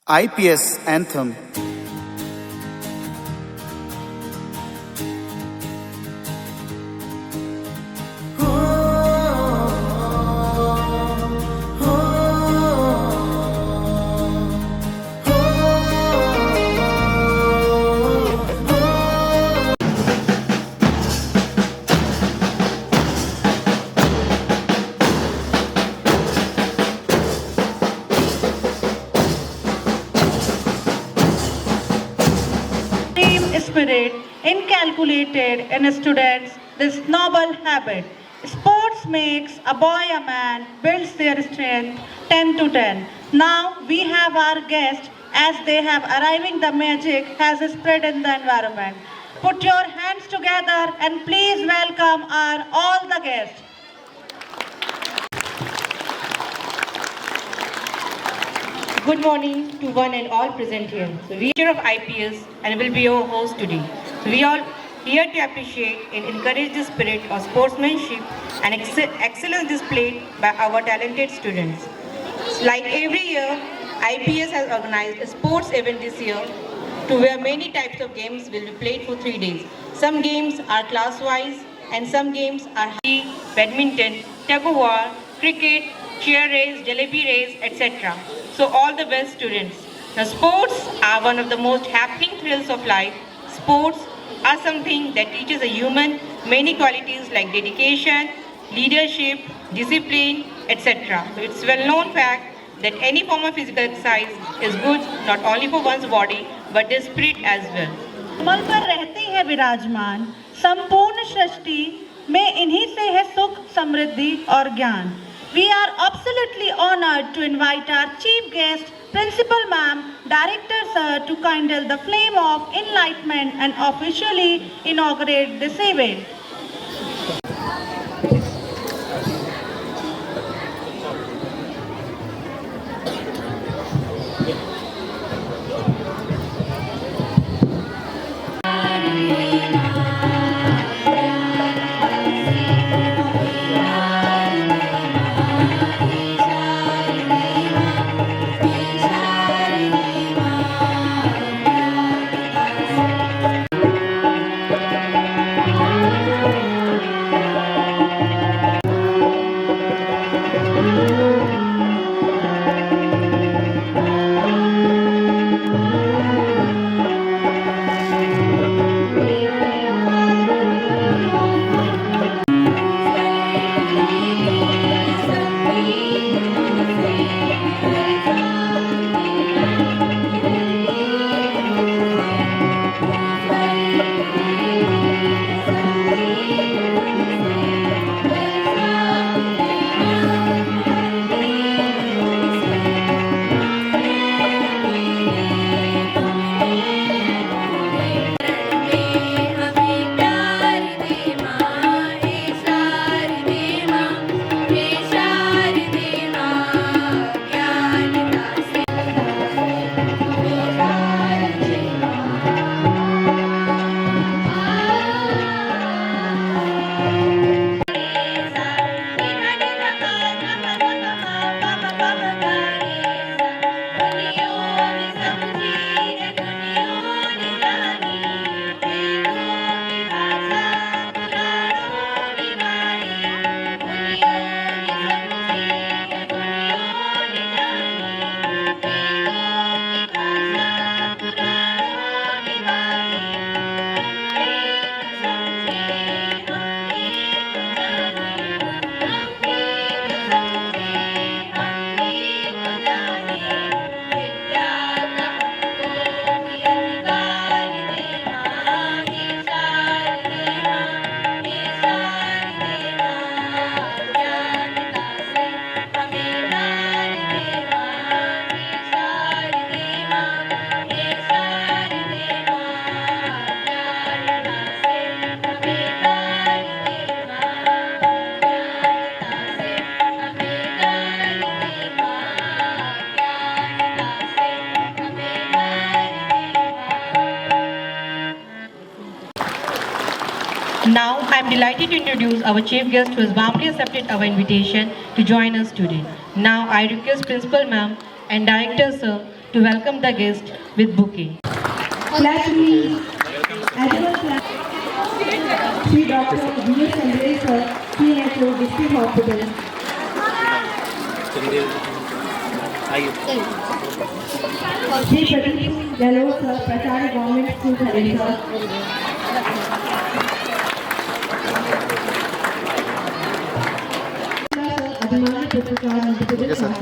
IPS Anthem. Spirit inculcated in students this noble habit. Sports makes a boy a man, builds their strength 10 to 10. Now we have our guests as they have arriving the magic has spread in the environment. Put your hands together and please welcome our all the guests. Good morning to one and all present here. We are of IPS and will be your host today. We are here to appreciate and encourage the spirit of sportsmanship and excellence displayed by our talented students. Like every year, IPS has organized a sports event this year to where many types of games will be played for 3 days. Some games are class-wise and some games are hockey, badminton, tug of war, cricket, chair race, jalebi race, etc. So all the best students. Now sports are one of the most happening thrills of life. Sports are something that teaches a human many qualities like dedication, leadership, discipline, etc. So it's well known fact that any form of physical exercise is good not only for one's body but the spirit as well. कमल पर रहती है विराजमान, संपूर्ण सृष्टि में इन्हीं से है सुख, समृद्धि और ज्ञान. We are absolutely honored to invite our chief guest, Principal Ma'am, Director Sir, to kindle the flame of enlightenment and officially inaugurate this event. Now, I am delighted to introduce our chief guest who has warmly accepted our invitation to join us today. Now, I request Principal Ma'am and Director Sir to welcome the guest with bouquet. Class please. Annual class. Shri Dr. V.S. Chandra sir, PHO District Hospital. Shri Pradeep Gahlot sir, Prachar Government School, Bhubaneswar. Abhimanyu Putrikar, Madhya Pradesh Assam.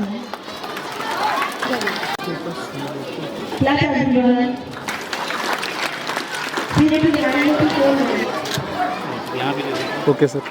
Class everyone. We need to gather to 4 minutes. Okay sir.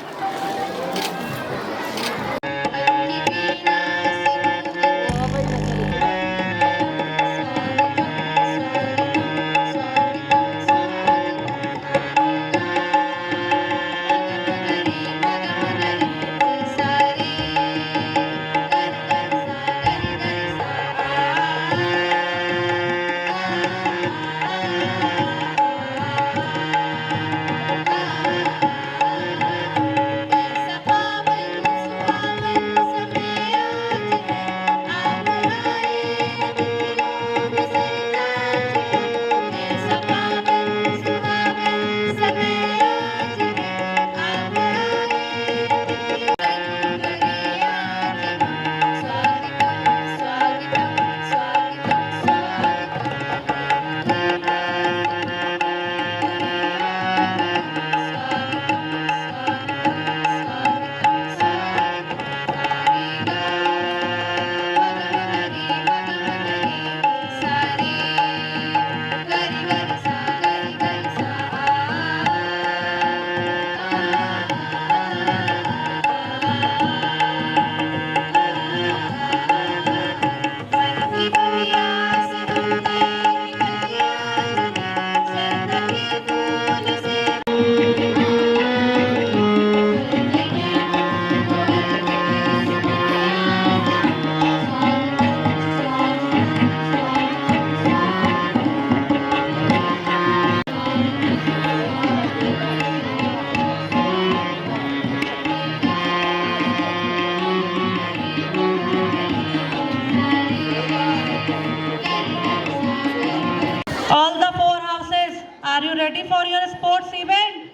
All the 4 houses, are you ready for your sports event?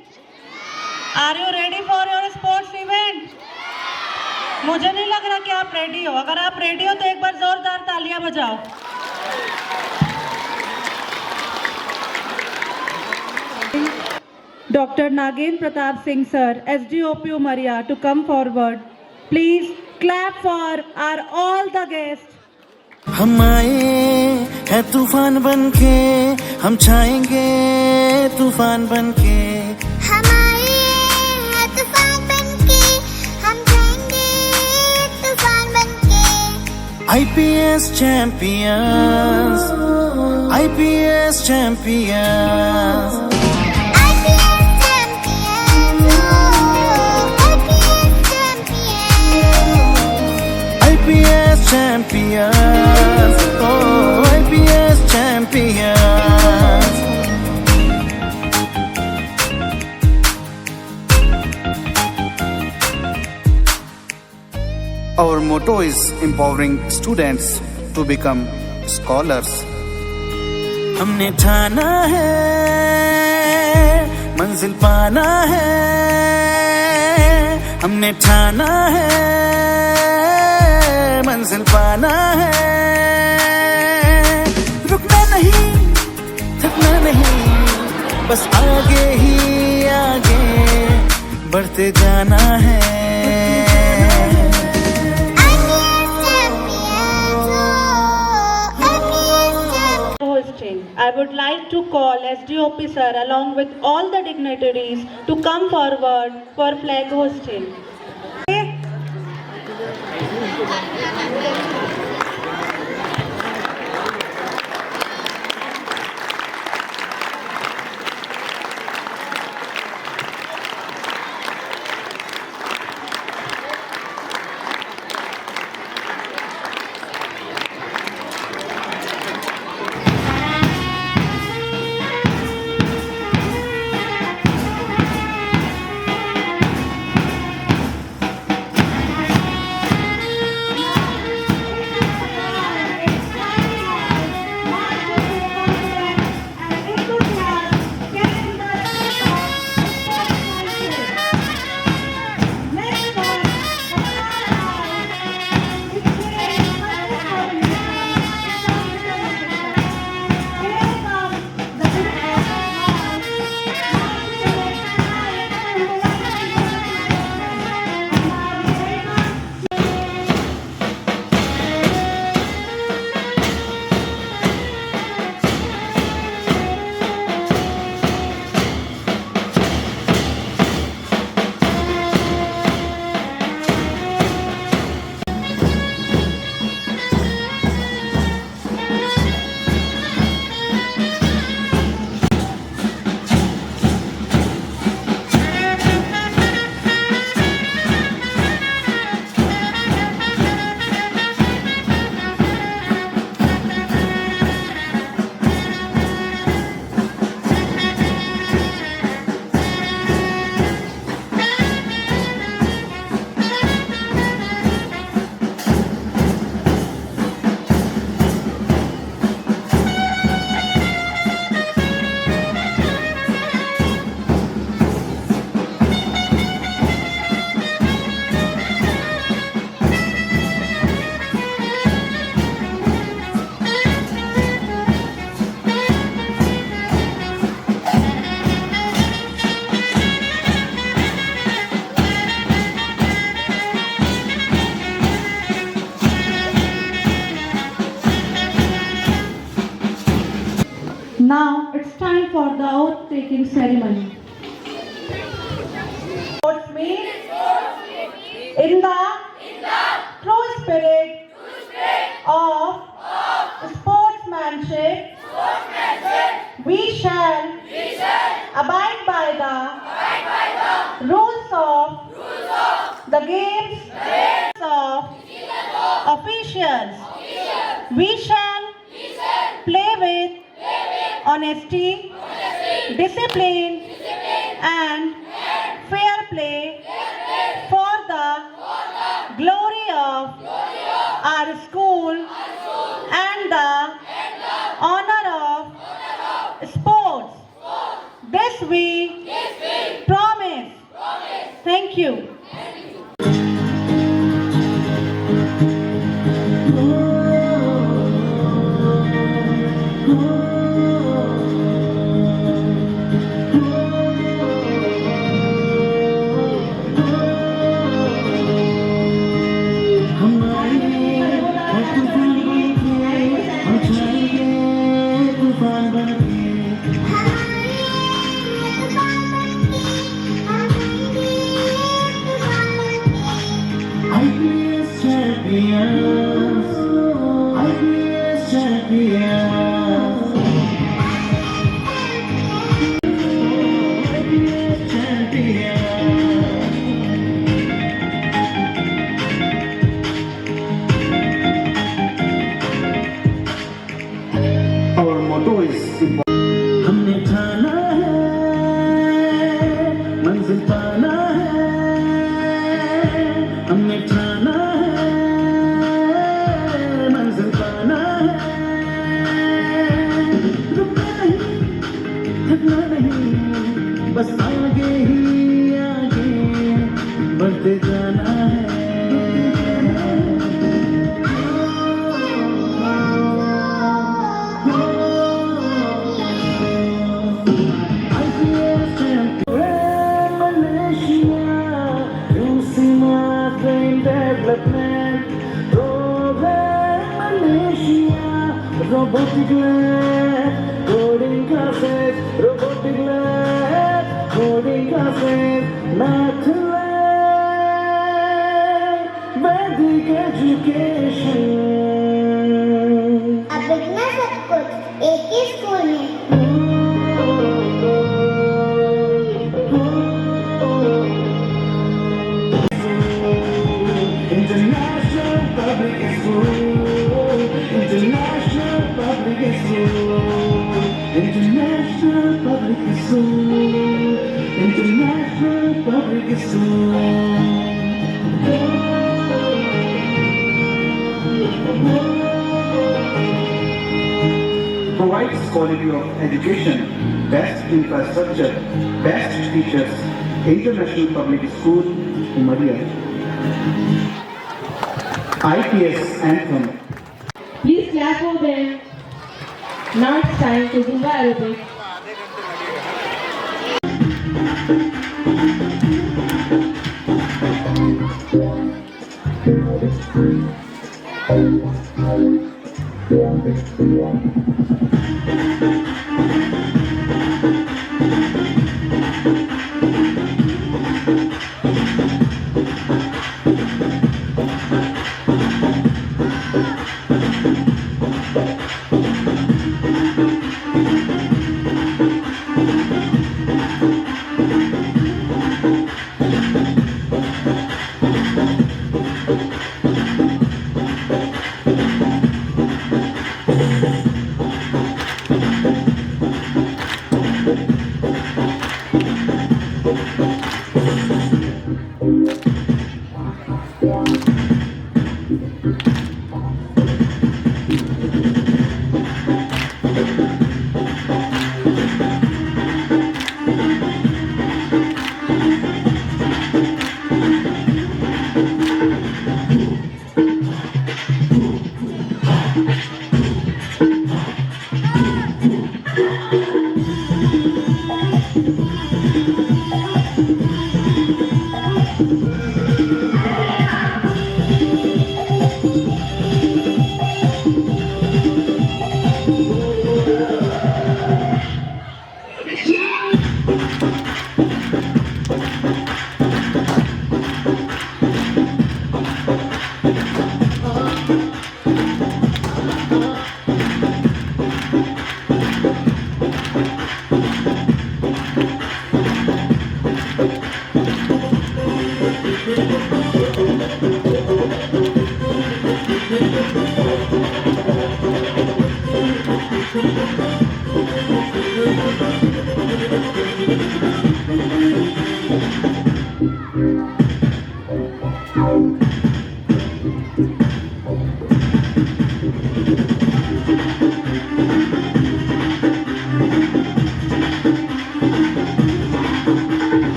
Are you ready for your sports event? मुझे नहीं लग रहा कि आप ready हो. अगर आप ready हो तो एक बार जोरदार तालियां बजाओ. Dr. Nagin Pratap Singh sir, SDOP Umaria, to come forward. Please clap for our all the guests. हम आए हैं तूफान बनके, हम छाएंगे तूफान बनके. हम आए हैं तूफान बनके, हम जाएंगे तूफान बनके. IPS champions, IPS champions. IPS champions, IPS champions. IPS champions, oh IPS champions. Our motto is empowering students to become scholars. हमने ठाना है, मंजिल पाना है. हमने ठाना है, मंजिल पाना है. रुकना नहीं, थकना नहीं, बस आगे ही आगे बढ़ते जाना है. Hosting. I would like to call SDOP sir along with all the dignitaries to come forward for flag hosting. Now it's time for the oath-taking ceremony. Sports meet in the true spirit of sportsmanship. We shall abide by the rules of the games of officials. We shall play with honesty, discipline, and fair play for the glory of our school and the honor of sports. This we promise. Thank you. IPS champions, IPS champions, IPS champions. Our motto is हमने ठाना है, मंजिल पाना है, हमने ठाना है, मंजिल पाना है, रुकना नहीं, थकना नहीं, बस आगे ही आगे बढ़ते जाना है। Robotic lab, coding classes, robotic lab, coding classes, math lab, Vedic education. अब इतना सब कुछ एक ही स्कूल में। International public school, international public school, international public school, international public school. provides quality of education, best infrastructure, best teachers, International Public School, Umaria. IPS Anthem. Please clap for them. Now it's time to Zumba aerobics.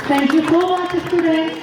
Thank you so much, students.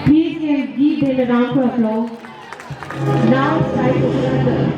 Please give them a round of applause. Now, side to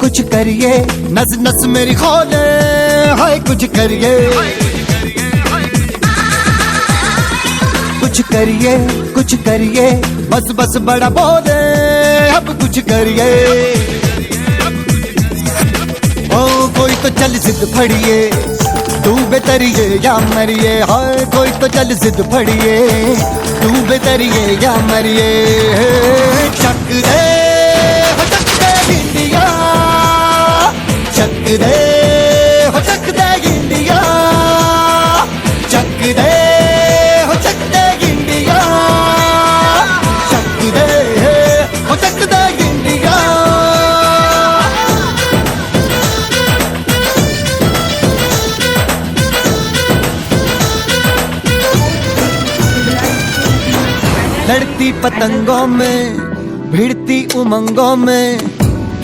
कुछ करिए नस नस मेरी खोले हाय कुछ करिए कुछ करिए, बस बस बड़ा बोले, अब कुछ करिए। ओ कोई तो चल जिद फड़िए, तू बेतरिए या मरिए। हाय कोई तो चल जिद फड़िए, तू बेतरिए या मरिए। चक दे हो चक दे इंडिया, चक दे हो चक दे इंडिया, चक दे हो चक दे इंडिया, चक दे हो चक दे इंडिया। लड़ती पतंगों में, भिड़ती उमंगों में,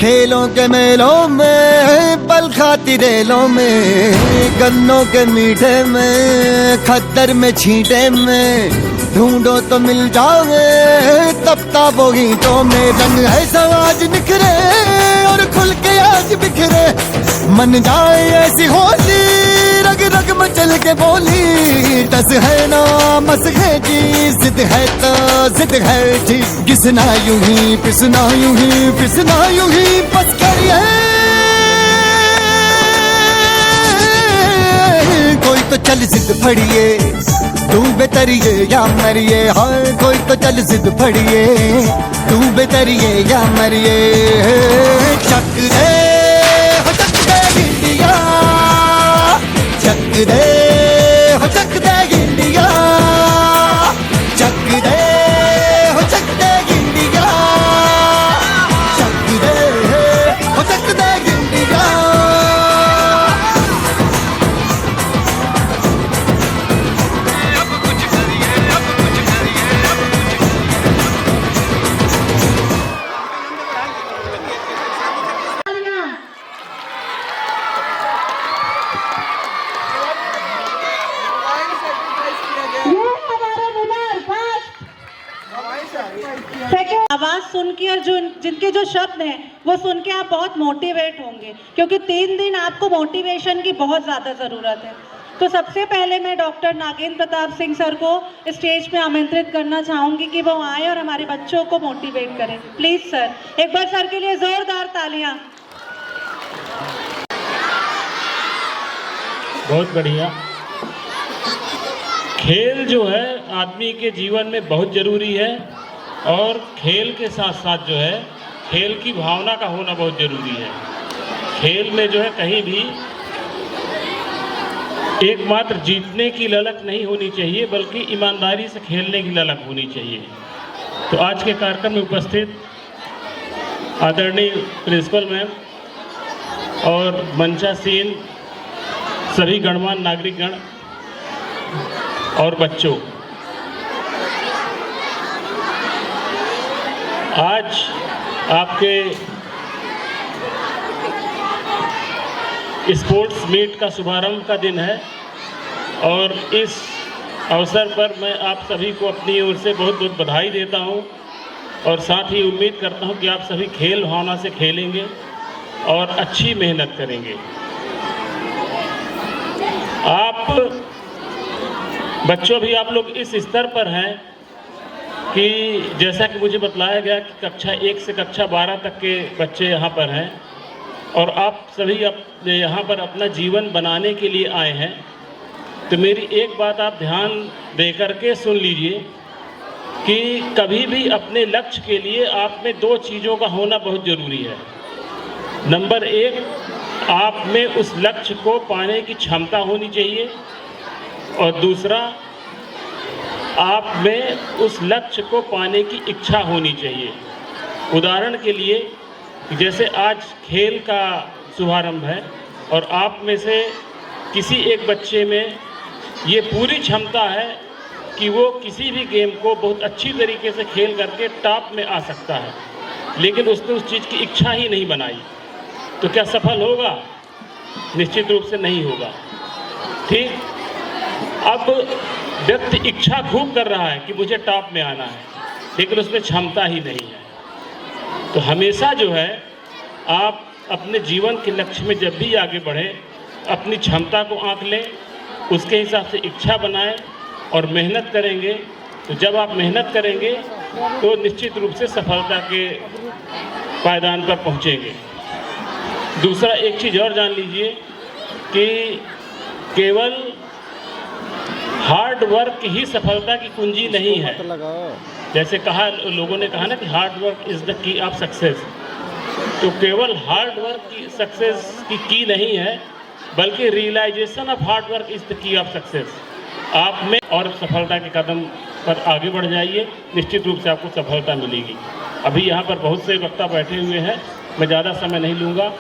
खेलों के मेलों में, पल खाती रेलों में, गन्नों के मीठे में, खद्दर में छींटे में, ढूंढो तो मिल जाओगे तपता वो ईंटों में। रंग है समाज निखरे और खुल के आज बिखरे, मन जाए ऐसी होली, रग रग मचल के बोली। टस है ना मस है जी, जिद है तो जिद है जी, घिसना यूं ही पिसना यूं ही पिसना यूं ही बस करिए। कोई तो चल जिद फड़िए, तू बेतरिए या मरिए। हाय कोई तो चल जिद फड़िए, तू बेतरिए या मरिए। चक दे हो चक दे इंडिया, चक दे हो चक दे इंडिया, चक दे हो चक दे इंडिया, चक दे हो चक दे इंडिया। आवाज सुन के और जिनके जो शब्द हैं वो सुन के आप बहुत मोटिवेट होंगे, क्योंकि 3 दिन आपको मोटिवेशन की बहुत ज़्यादा ज़रूरत है। तो सबसे पहले मैं डॉक्टर नागेंद्र प्रताप सिंह सर को स्टेज पे आमंत्रित करना चाहूँगी कि वो आए और हमारे बच्चों को मोटिवेट करें। प्लीज़ सर, एक बार सर के लिए ज़ोरदार तालियाँ। बहुत बढ़िया। खेल जो है आदमी के जीवन में बहुत ज़रूरी है, और खेल के साथ साथ जो है खेल की भावना का होना बहुत ज़रूरी है। खेल में जो है कहीं भी एकमात्र जीतने की ललक नहीं होनी चाहिए, बल्कि ईमानदारी से खेलने की ललक होनी चाहिए। तो आज के कार्यक्रम में उपस्थित आदरणीय प्रिंसिपल मैम और मंचासीन सभी गणमान्य नागरिकगण और बच्चों, आज आपके स्पोर्ट्स मीट का शुभारंभ का दिन है, और इस अवसर पर मैं आप सभी को अपनी ओर से बहुत बहुत बधाई देता हूं, और साथ ही उम्मीद करता हूं कि आप सभी खेल भावना से खेलेंगे और अच्छी मेहनत करेंगे। आप बच्चों भी आप लोग इस स्तर पर हैं कि जैसा कि मुझे बतलाया गया कि कक्षा 1 से कक्षा 12 तक के बच्चे यहाँ पर हैं, और आप सभी यहाँ पर अपना जीवन बनाने के लिए आए हैं। तो मेरी एक बात आप ध्यान दे करके सुन लीजिए कि कभी भी अपने लक्ष्य के लिए आप में 2 चीज़ों का होना बहुत ज़रूरी है। नंबर 1, आप में उस लक्ष्य को पाने की क्षमता होनी चाहिए, और दूसरा, आप में उस लक्ष्य को पाने की इच्छा होनी चाहिए। उदाहरण के लिए, जैसे आज खेल का शुभारंभ है, और आप में से किसी एक बच्चे में ये पूरी क्षमता है कि वो किसी भी गेम को बहुत अच्छी तरीके से खेल करके टॉप में आ सकता है, लेकिन उसने उस चीज़ की इच्छा ही नहीं बनाई, तो क्या सफल होगा? निश्चित रूप से नहीं होगा। ठीक, अब व्यक्ति इच्छा खूब कर रहा है कि मुझे टॉप में आना है, लेकिन उसमें क्षमता ही नहीं है। तो हमेशा जो है आप अपने जीवन के लक्ष्य में जब भी आगे बढ़ें, अपनी क्षमता को आंक लें, उसके हिसाब से इच्छा बनाएं और मेहनत करेंगे तो जब आप मेहनत करेंगे तो निश्चित रूप से सफलता के पायदान पर पहुंचेंगे। दूसरा एक चीज़ और जान लीजिए कि केवल हार्ड वर्क ही सफलता की कुंजी नहीं है। जैसे कहा, लोगों ने कहा ना कि hard work is the key of success. तो केवल हार्ड वर्क की सक्सेस की नहीं है, बल्कि realization of hard work is the key of success. आप में और सफलता के कदम पर आगे बढ़ जाइए, निश्चित रूप से आपको सफलता मिलेगी। अभी यहाँ पर बहुत से वक्ता बैठे हुए हैं, मैं ज़्यादा समय नहीं लूँगा।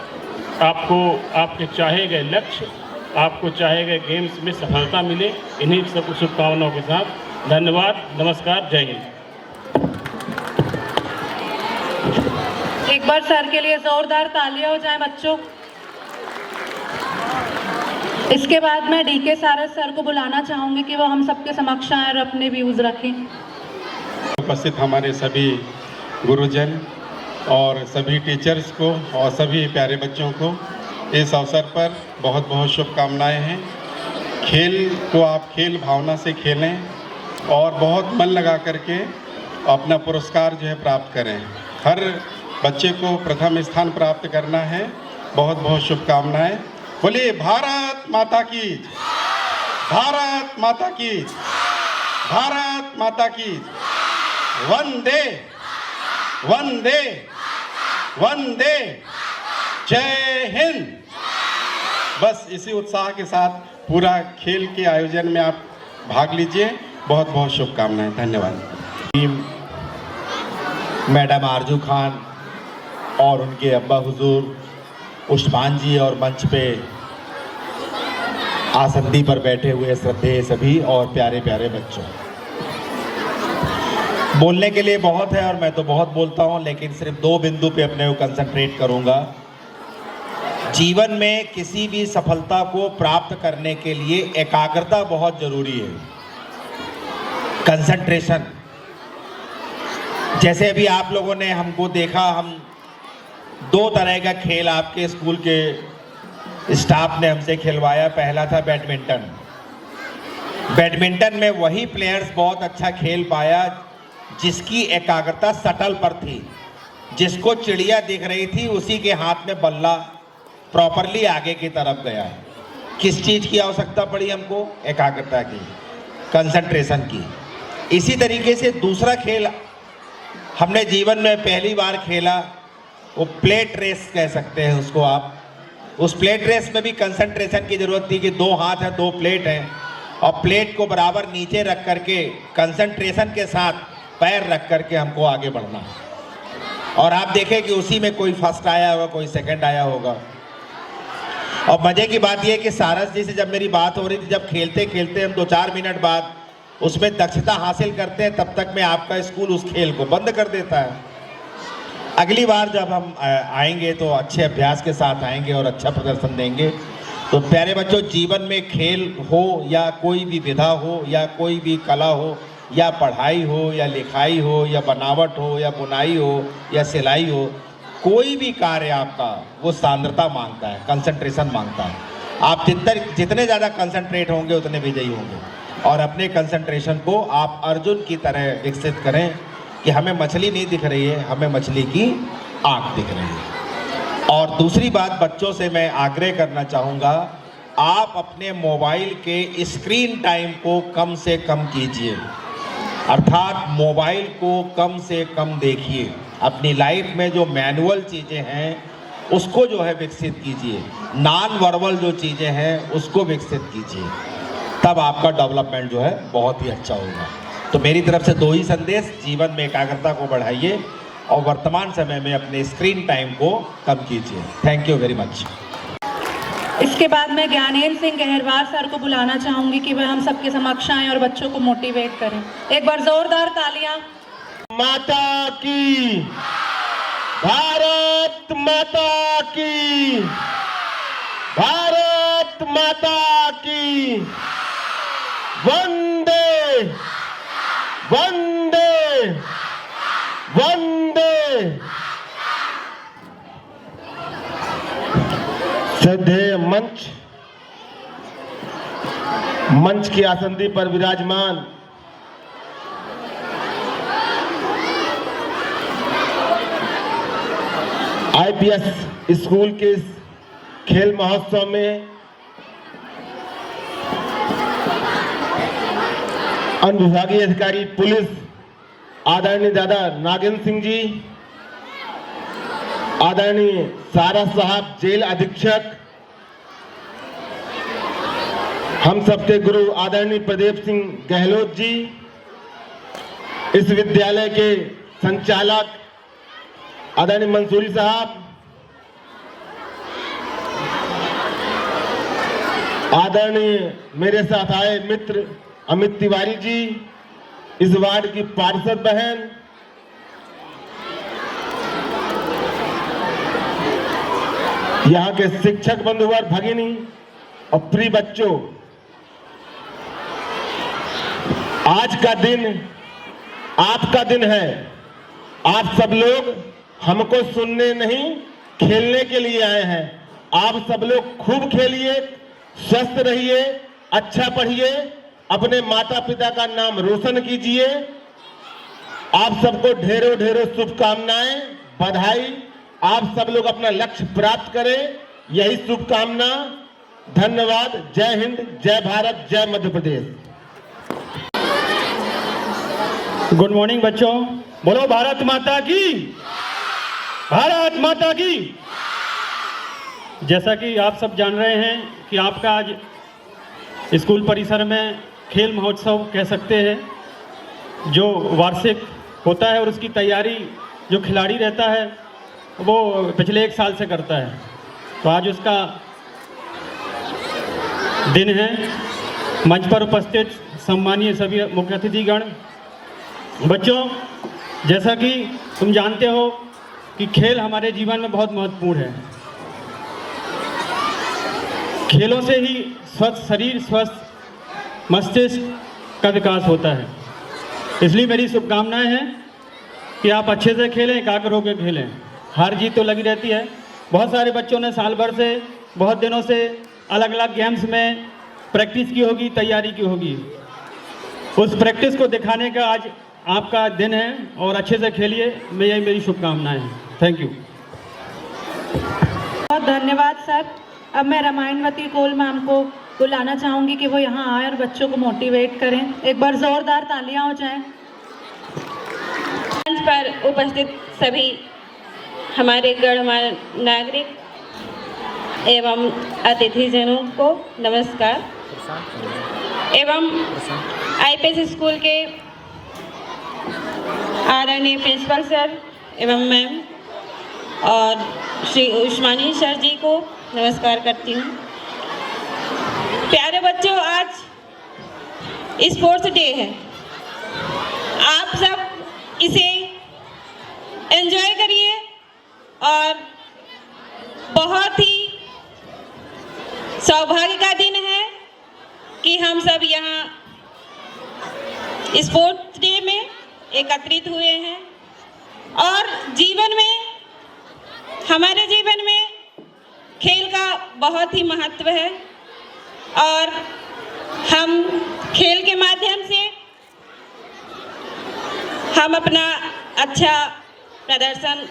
आपको आपके चाहे गए लक्ष्य, आपको चाहे गए गेम्स में सफलता मिले, इन्हीं सब शुभकामनाओं के साथ धन्यवाद, नमस्कार, जय हिंद। एक बार सर के लिए जोरदार तालियां हो जाए बच्चों। इसके बाद मैं डीके सारस सर को बुलाना चाहूंगी कि वो हम सबके समक्ष आए और अपने व्यूज रखें। उपस्थित हमारे सभी गुरुजन और सभी टीचर्स को और सभी प्यारे बच्चों को इस अवसर पर बहुत बहुत शुभकामनाएं हैं। खेल को आप खेल भावना से खेलें और बहुत मन लगा करके अपना पुरस्कार जो है प्राप्त करें। हर बच्चे को प्रथम स्थान प्राप्त करना है। बहुत बहुत शुभकामनाएं। बोलिए भारत माता की, भारत माता की, भारत माता की। वंदे वंदे वंदे, जय हिंद। बस इसी उत्साह के साथ पूरा खेल के आयोजन में आप भाग लीजिए। बहुत बहुत शुभकामनाएं, धन्यवाद। मैडम आरजू खान और उनके अब्बा हुजूर उस्मान जी और मंच पे आसंदी पर बैठे हुए श्रद्धेय सभी और प्यारे प्यारे बच्चों, बोलने के लिए बहुत है और मैं तो बहुत बोलता हूं, लेकिन सिर्फ 2 बिंदु पे अपने को कंसंट्रेट करूंगा। जीवन में किसी भी सफलता को प्राप्त करने के लिए एकाग्रता बहुत जरूरी है, कंसंट्रेशन। जैसे अभी आप लोगों ने हमको देखा, हम 2 तरह का खेल आपके स्कूल के स्टाफ ने हमसे खिलवाया। पहला था बैडमिंटन। बैडमिंटन में वही प्लेयर्स बहुत अच्छा खेल पाया जिसकी एकाग्रता शटल पर थी। जिसको चिड़िया दिख रही थी उसी के हाथ में बल्ला प्रॉपरली आगे की तरफ गया। किस चीज़ की आवश्यकता पड़ी हमको? एकाग्रता की, कंसंट्रेशन की। इसी तरीके से दूसरा खेल हमने जीवन में पहली बार खेला, वो प्लेट रेस कह सकते हैं उसको आप। उस प्लेट रेस में भी कंसंट्रेशन की ज़रूरत थी कि 2 हाथ हैं, 2 प्लेट हैं और प्लेट को बराबर नीचे रख करके कंसंट्रेशन के साथ पैर रख करके हमको आगे बढ़ना। और आप देखें कि उसी में कोई फर्स्ट आया होगा, कोई सेकंड आया होगा। और मज़े की बात यह कि सारस जी से जब मेरी बात हो रही थी, जब खेलते खेलते हम 2-4 मिनट बाद उसमें दक्षता हासिल करते हैं, तब तक में आपका स्कूल उस खेल को बंद कर देता है। अगली बार जब हम आएंगे तो अच्छे अभ्यास के साथ आएंगे और अच्छा प्रदर्शन देंगे। तो प्यारे बच्चों, जीवन में खेल हो या कोई भी विधा हो या कोई भी कला हो या पढ़ाई हो या लिखाई हो या बनावट हो या बुनाई हो या सिलाई हो, कोई भी कार्य आपका वो सांद्रता मांगता है, कंसंट्रेशन मांगता है। आप जितने ज़्यादा कंसंट्रेट होंगे उतने विजयी होंगे। और अपने कंसंट्रेशन को आप अर्जुन की तरह विकसित करें कि हमें मछली नहीं दिख रही है, हमें मछली की आँख दिख रही है। और दूसरी बात बच्चों से मैं आग्रह करना चाहूँगा, आप अपने मोबाइल के स्क्रीन टाइम को कम से कम कीजिए, अर्थात मोबाइल को कम से कम देखिए। अपनी लाइफ में जो मैनुअल चीज़ें हैं उसको जो है विकसित कीजिए, नॉन वर्बल जो चीज़ें हैं उसको विकसित कीजिए, तब आपका डेवलपमेंट जो है बहुत ही अच्छा होगा। तो मेरी तरफ से 2 ही संदेश, जीवन में एकाग्रता को बढ़ाइए और वर्तमान समय में अपने स्क्रीन टाइम को कम कीजिए। Thank you very much. इसके बाद मैं ज्ञानेंद्र सिंह गहरवार सर को बुलाना चाहूंगी कि वह हम सबके समक्ष आएं और बच्चों को मोटिवेट करें। एक बार जोरदार तालियां। माता की, भारत माता की, भारत माता की। वंदे वंदे वंदे। श्रद्धेय मंच की आसंदी पर विराजमान आईपीएस स्कूल के इस खेल महोत्सव में अनुविभागीय अधिकारी पुलिस आदरणीय दादा नागेंद्र सिंह जी, आदरणीय सारा साहब जेल अधीक्षक, हम सबके गुरु आदरणीय प्रदीप सिंह गहलोत जी, इस विद्यालय के संचालक आदरणीय मंसूरी साहब, आदरणीय मेरे साथ आए मित्र अमित तिवारी जी, इस वार्ड की पार्षद बहन, यहाँ के शिक्षक बंधु और भगिनी और प्रिय बच्चों, आज का दिन आपका दिन है। आप सब लोग हमको सुनने नहीं खेलने के लिए आए हैं। आप सब लोग खूब खेलिए, स्वस्थ रहिए, अच्छा पढ़िए, अपने माता पिता का नाम रोशन कीजिए। आप सबको ढेरों ढेरों शुभकामनाएं, बधाई। आप सब लोग अपना लक्ष्य प्राप्त करें, यही शुभकामना। धन्यवाद। जय हिंद, जय भारत, जय मध्य प्रदेश। गुड मॉर्निंग बच्चों, बोलो भारत माता की, भारत माता की। जैसा कि आप सब जान रहे हैं कि आपका आज स्कूल परिसर में खेल महोत्सव कह सकते हैं जो वार्षिक होता है, और उसकी तैयारी जो खिलाड़ी रहता है वो पिछले 1 साल से करता है। तो आज उसका दिन है। मंच पर उपस्थित सम्मानीय सभी मुख्य अतिथिगण, बच्चों, जैसा कि तुम जानते हो कि खेल हमारे जीवन में बहुत महत्वपूर्ण है। खेलों से ही स्वस्थ शरीर, स्वस्थ मस्तिष्क का विकास होता है। इसलिए मेरी शुभकामनाएं हैं कि आप अच्छे से खेलें, एकाग्र होकर खेलें। हार जीत तो लगी रहती है। बहुत सारे बच्चों ने साल भर से, बहुत दिनों से अलग अलग गेम्स में प्रैक्टिस की होगी, तैयारी की होगी। उस प्रैक्टिस को दिखाने का आज आपका दिन है और अच्छे से खेलिए। यही मेरी शुभकामनाएं हैं। Thank you. बहुत धन्यवाद सर। अब मैं रामायणवती कोल मैम को बुलाना चाहूँगी कि वो यहाँ आए और बच्चों को मोटिवेट करें। एक बार जोरदार तालियां हो जाएं। मंच पर उपस्थित सभी हमारे गणमान्य नागरिक एवं अतिथिजनों को नमस्कार। एवं आईपीएस स्कूल के आदरणीय प्रिंसिपल सर एवं मैम और श्री उस्मानी सर जी को नमस्कार करती हूँ। प्यारे बच्चों, आज स्पोर्ट्स डे है। आप सब इसे एंजॉय करिए और बहुत ही सौभाग्य का दिन है कि हम सब यहाँ स्पोर्ट्स डे में एकत्रित हुए हैं। और जीवन में, हमारे जीवन में खेल का बहुत ही महत्व है और हम खेल के माध्यम से हम अपना अच्छा प्रदर्शन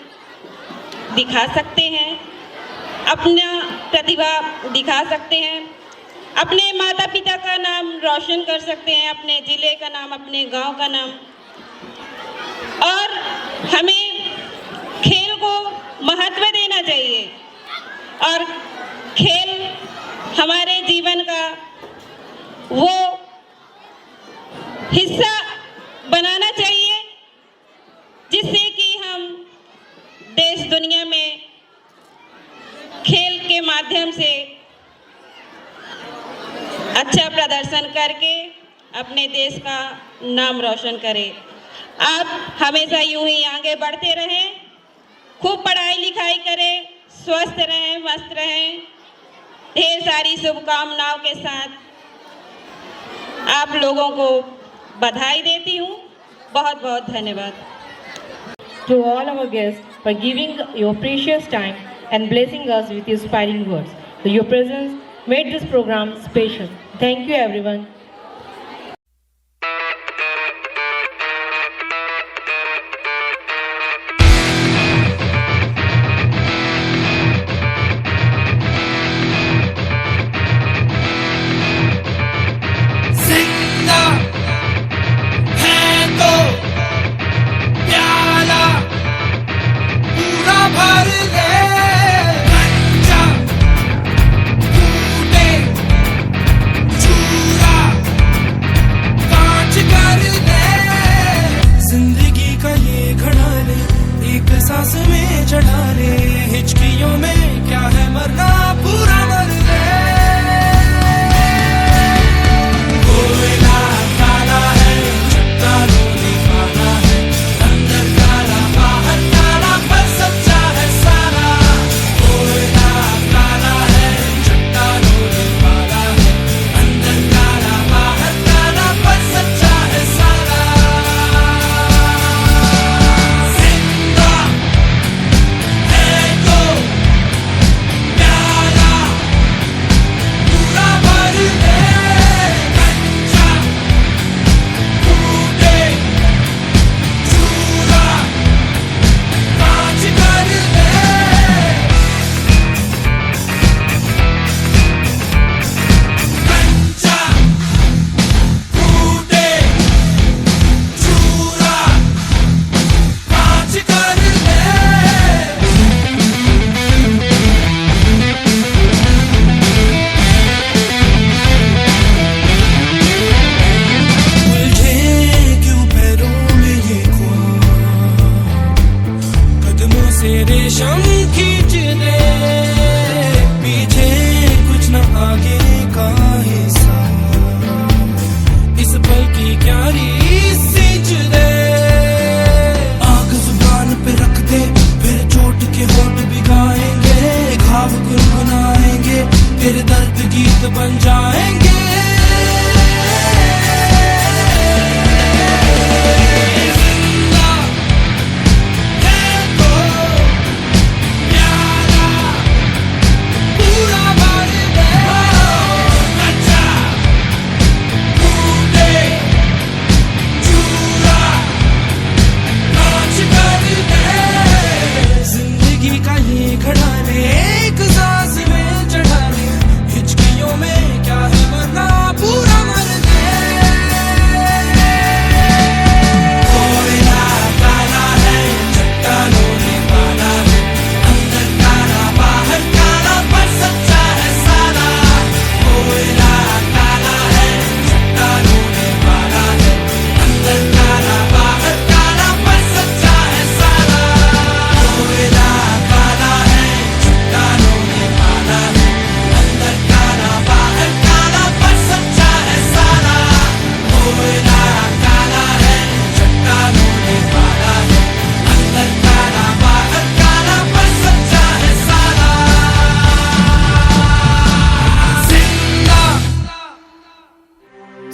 दिखा सकते हैं, अपना प्रतिभा दिखा सकते हैं, अपने माता पिता का नाम रोशन कर सकते हैं, अपने ज़िले का नाम, अपने गांव का नाम। और हमें खेल को महत्व देना चाहिए और खेल हमारे जीवन का वो हिस्सा बनाना चाहिए जिससे कि हम देश दुनिया में खेल के माध्यम से अच्छा प्रदर्शन करके अपने देश का नाम रोशन करें। आप हमेशा यूं ही आगे बढ़ते रहें, खूब पढ़ाई लिखाई करें, स्वस्थ रहें, मस्त रहें। ढेर सारी शुभकामनाओं के साथ आप लोगों को बधाई देती हूँ। बहुत बहुत धन्यवाद। To all our guests for giving your precious time and blessing us with inspiring words. Your presence made this program special. Thank you everyone.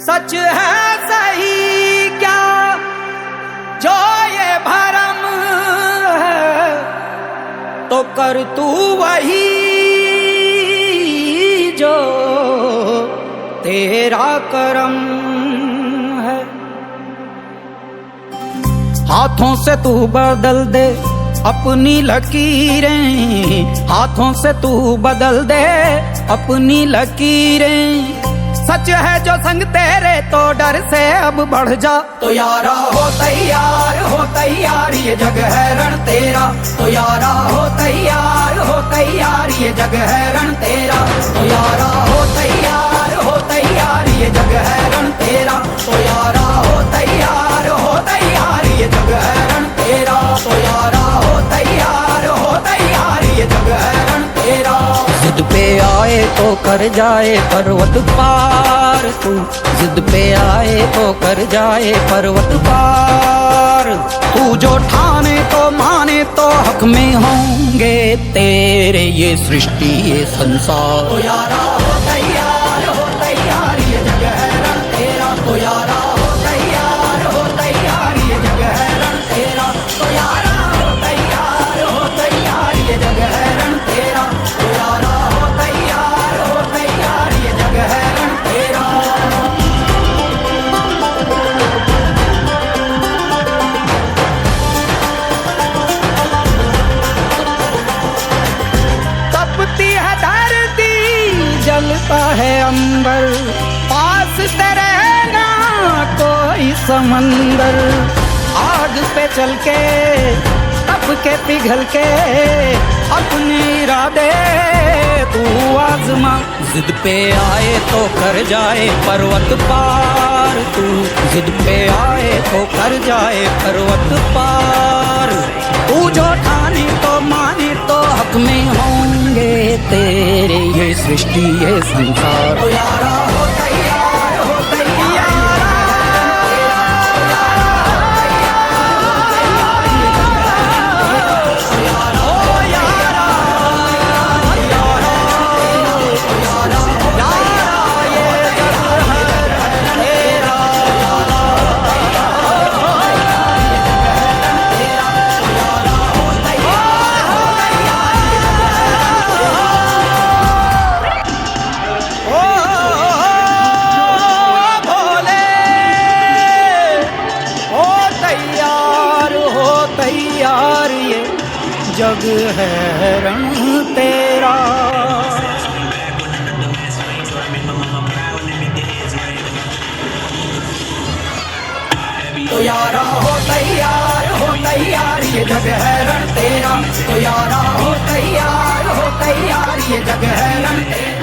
सच है सही क्या जो ये भरम है, तो कर तू वही जो तेरा करम है। हाथों से तू बदल दे अपनी लकीरें, हाथों से तू बदल दे अपनी लकीरें। सच है जो संग तेरे तो डर से अब बढ़ जा। तो यारा हो तैयार ये जग है रण तेरा। तो यारा हो तैयार ये जग है रण तेरा। तो यारा हो तैयार ये जग है रण तेरा। तो यारा हो तैयार ये जग है रण तेरा। तो यारा हो तैयार ये जग है रण तेरा। जिद पे आए तो कर जाए पर्वत पार तू, जिद पे आए तो कर जाए पर्वत पार। तू जो ठाने तो माने तो हक में होंगे तेरे ये सृष्टि ये संसार। तो यारा हो तैयार ये जग है रण तेरा। तो यारा हो तैयार ये जग है रण तेरा। तो यारा हो तैयार ये जग है रण तेरा। तो यारा हो तैयार ये जग है रण तेरा। तपती है धरती जलता है अंबर, पास तेरे ना कोई समंदर। आग पे चल के तप के पिघल के अपने इरादे तू आजमा। जिद पे आए तो कर जाए पर्वत पार तू, जिद पे आए तो कर जाए पर्वत पार। तू जो ठाने तो माने तो हक में होंगे तेरे ये सृष्टि ये संसार। तो यारा हो तैयार जग है रण तेरा। तो यारा हो तैयार ये जग है रण तेरा। तो यारा हो तैयार ये जग है रण तेरा।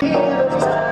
Toca,